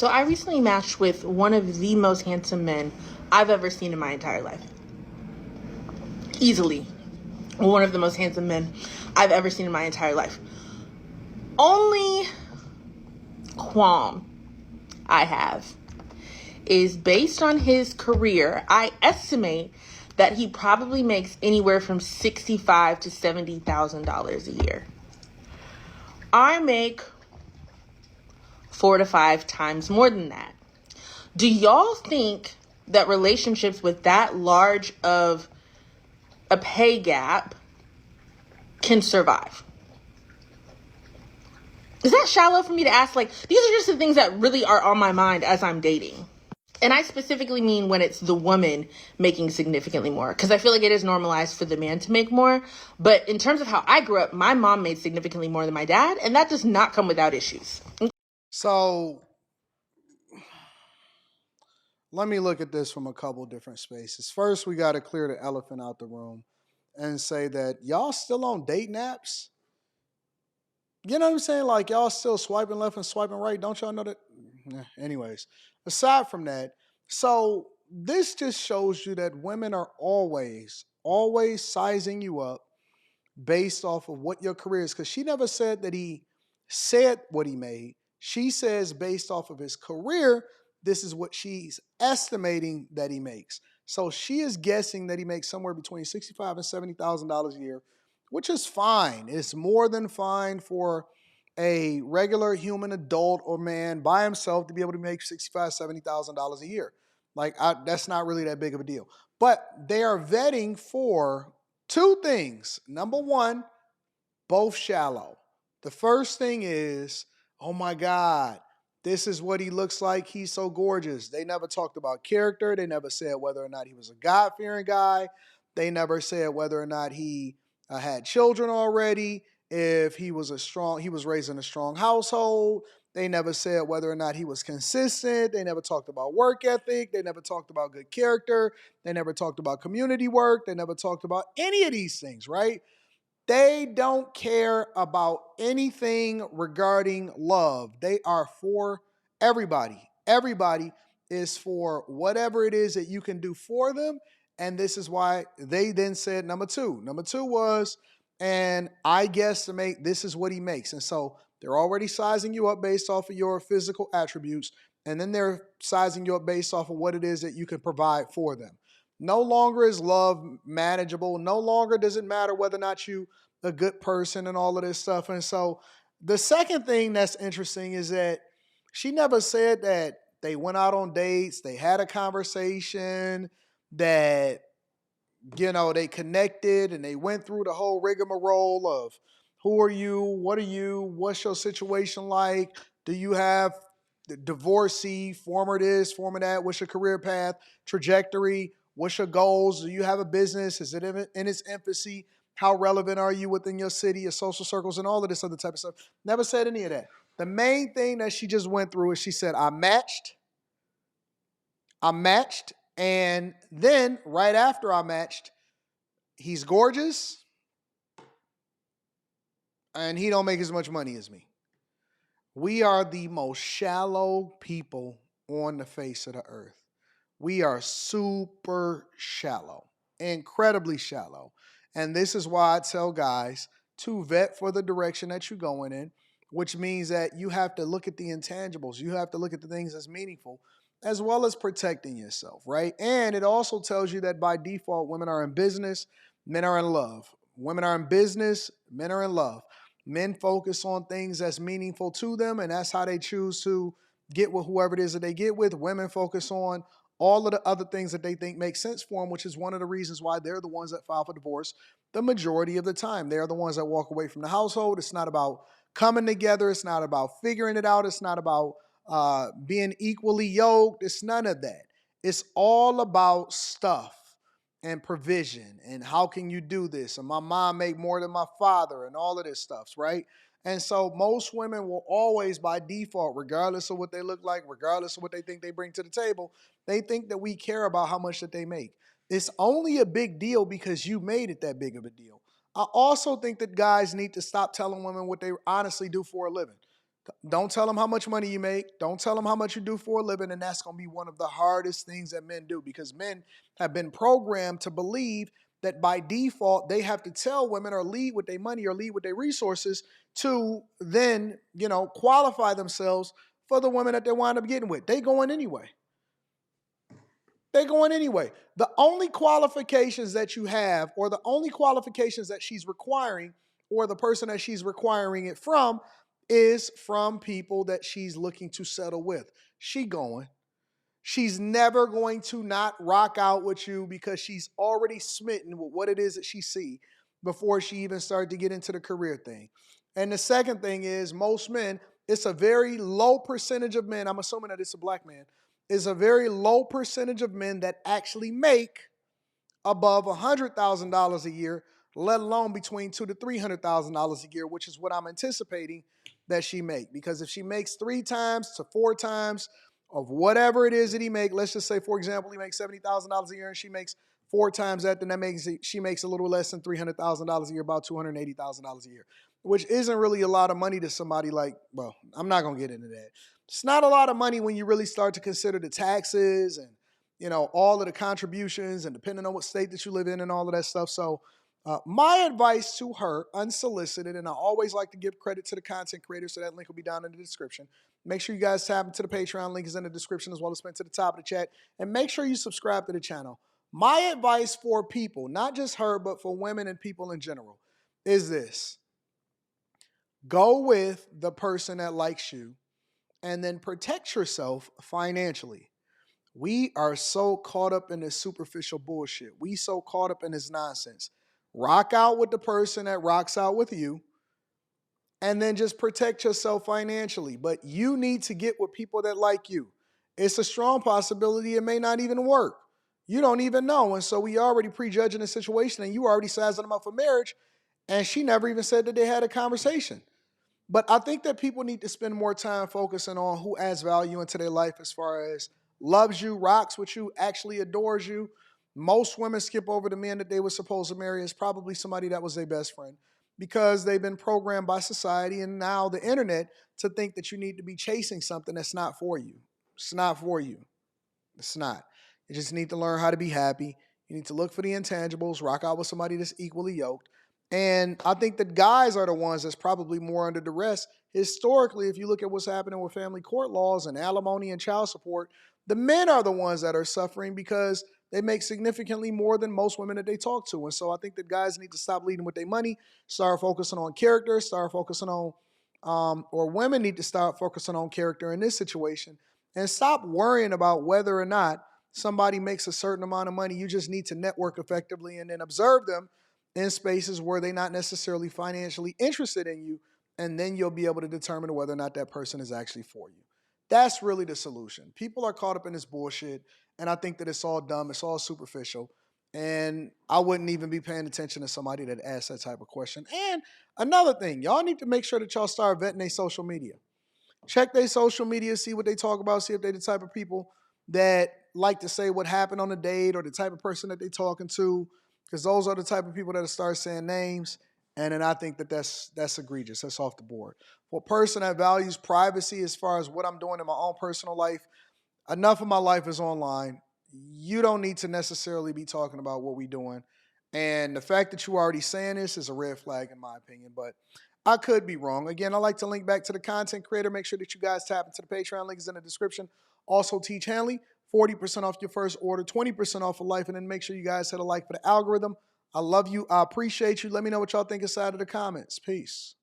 So I recently matched with one of the most handsome men I've ever seen in my entire life. Easily one of the most handsome men I've ever seen in my entire life. Only qualm I have is based on his career. I estimate that he probably makes anywhere from $65,000 to $70,000 a year. I make 4 to 5 times more than that. Do y'all think that relationships with that large of a pay gap can survive? Is that shallow for me to ask? Like, these are just the things that really are on my mind as I'm dating. And I specifically mean when it's the woman making significantly more, because I feel like it is normalized for the man to make more. But in terms of how I grew up, my mom made significantly more than my dad, and that does not come without issues. So let me look at this from a couple different spaces. First, we got to clear the elephant out the room and say that y'all still on dating apps. You know what I'm saying? Like y'all still swiping left and swiping right. Don't y'all know that? Anyways, aside from that, so this just shows you that women are always sizing you up based off of what your career is. Because she never said that he said what he made. She says based off of his career, this is what she's estimating that he makes. So she is guessing that he makes somewhere between $65,000 and $70,000 a year, which is fine. It's more than fine for a regular human adult or man by himself to be able to make $65,000, $70,000 a year. That's not really that big of a deal. But they are vetting for two things. Number one, both shallow. The first thing is, oh my God, this is what he looks like. He's so gorgeous. They never talked about character. They never said whether or not he was a God-fearing guy. They never said whether or not he had children already. If he was raised in a strong household. They never said whether or not he was consistent. They never talked about work ethic. They never talked about good character. They never talked about community work. They never talked about any of these things, right? They don't care about anything regarding love. They are for everybody. Everybody is for whatever it is that you can do for them. And this is why they then said number two. Number two was, and I guesstimate this is what he makes. And so they're already sizing you up based off of your physical attributes. And then they're sizing you up based off of what it is that you can provide for them. No longer is love manageable. No longer does it matter whether or not you a good person and all of this stuff. And so the second thing that's interesting is that she never said that they went out on dates, they had a conversation, that they connected and they went through the whole rigmarole of who are you, what are you, what's your situation like, do you have the divorcee, former this, former that, what's your career path, trajectory, what's your goals, do you have a business, is it in its infancy, how relevant are you within your city, your social circles, and all of this other type of stuff. Never said any of that. The main thing that she just went through is she said, I matched, and then right after I matched, he's gorgeous, and he don't make as much money as me. We are the most shallow people on the face of the earth. We are super shallow, incredibly shallow. And this is why I tell guys to vet for the direction that you're going in, which means that you have to look at the intangibles. You have to look at the things that's meaningful, as well as protecting yourself, right? And it also tells you that by default, women are in business, men are in love. Women are in business, men are in love. Men focus on things that's meaningful to them, and that's how they choose to get with whoever it is that they get with. Women focus on all of the other things that they think make sense for them, which is one of the reasons why they're the ones that file for divorce the majority of the time. They're the ones that walk away from the household. It's not about coming together. It's not about figuring it out. It's not about being equally yoked. It's none of that. It's all about stuff and provision and how can you do this? And my mom make more than my father and all of this stuff, right? And so most women will always, by default, regardless of what they look like, regardless of what they think they bring to the table, they think that we care about how much that they make. It's only a big deal because you made it that big of a deal. I also think that guys need to stop telling women what they honestly do for a living. Don't tell them how much money you make. Don't tell them how much you do for a living. And that's going to be one of the hardest things that men do, because men have been programmed to believe that by default, they have to tell women or lead with their money or lead with their resources to then, qualify themselves for the women that they wind up getting with. They going anyway. They going anyway. The only qualifications that you have, or the only qualifications that she's requiring, or the person that she's requiring it from, is from people that she's looking to settle with. She going. She's never going to not rock out with you because she's already smitten with what it is that she see before she even started to get into the career thing. And the second thing is, most men, it's a very low percentage of men, I'm assuming that it's a black man, is a very low percentage of men that actually make above $100,000 a year, let alone between $200,000 to $300,000 a year, which is what I'm anticipating that she make. Because if she makes 3 times to 4 times of whatever it is that he make, let's just say, for example, he makes $70,000 a year and she makes 4 times that, then that makes she makes a little less than $300,000 a year, about $280,000 a year, which isn't really a lot of money to somebody like, well, I'm not going to get into that. It's not a lot of money when you really start to consider the taxes and all of the contributions, and depending on what state that you live in and all of that stuff. So my advice to her, unsolicited, and I always like to give credit to the content creator, so that link will be down in the description. Make sure you guys tap into the Patreon. Link is in the description, as well as pinned to the top of the chat. And make sure you subscribe to the channel. My advice for people, not just her, but for women and people in general, is this. Go with the person that likes you, and then protect yourself financially. We are so caught up in this superficial bullshit. We so caught up in this nonsense. Rock out with the person that rocks out with you, and then just protect yourself financially. But you need to get with people that like you. It's a strong possibility it may not even work. You don't even know. And so we already prejudging the situation, and you already sizing them up for marriage, and she never even said that they had a conversation. But I think that people need to spend more time focusing on who adds value into their life, as far as loves you, rocks with you, actually adores you. Most women skip over the men that they were supposed to marry as probably somebody that was their best friend, because they've been programmed by society and now the internet to think that you need to be chasing something that's not for you. It's not for you. It's not. You just need to learn how to be happy. You need to look for the intangibles, rock out with somebody that's equally yoked. And I think that guys are the ones that's probably more under duress. Historically, if you look at what's happening with family court laws and alimony and child support, the men are the ones that are suffering because they make significantly more than most women that they talk to. And so I think that guys need to stop leading with their money, start focusing on character, start focusing on, or women need to start focusing on character in this situation, and stop worrying about whether or not somebody makes a certain amount of money. You just need to network effectively and then observe them in spaces where they're not necessarily financially interested in you, and then you'll be able to determine whether or not that person is actually for you. That's really the solution. People are caught up in this bullshit, and I think that it's all dumb. It's all superficial, and I wouldn't even be paying attention to somebody that asks that type of question. And another thing, y'all need to make sure that y'all start vetting their social media. Check their social media, see what they talk about, see if they're the type of people that like to say what happened on a date, or the type of person that they're talking to, because those are the type of people that start saying names. And then I think that that's egregious. That's off the board. For a person that values privacy as far as what I'm doing in my own personal life, enough of my life is online. You don't need to necessarily be talking about what we're doing. And the fact that you already saying this is a red flag in my opinion, but I could be wrong. Again, I like to link back to the content creator. Make sure that you guys tap into the Patreon. Link is in the description. Also, Teach Hanley, 40% off your first order, 20% off for life. And then make sure you guys hit a like for the algorithm. I love you. I appreciate you. Let me know what y'all think inside of the comments. Peace.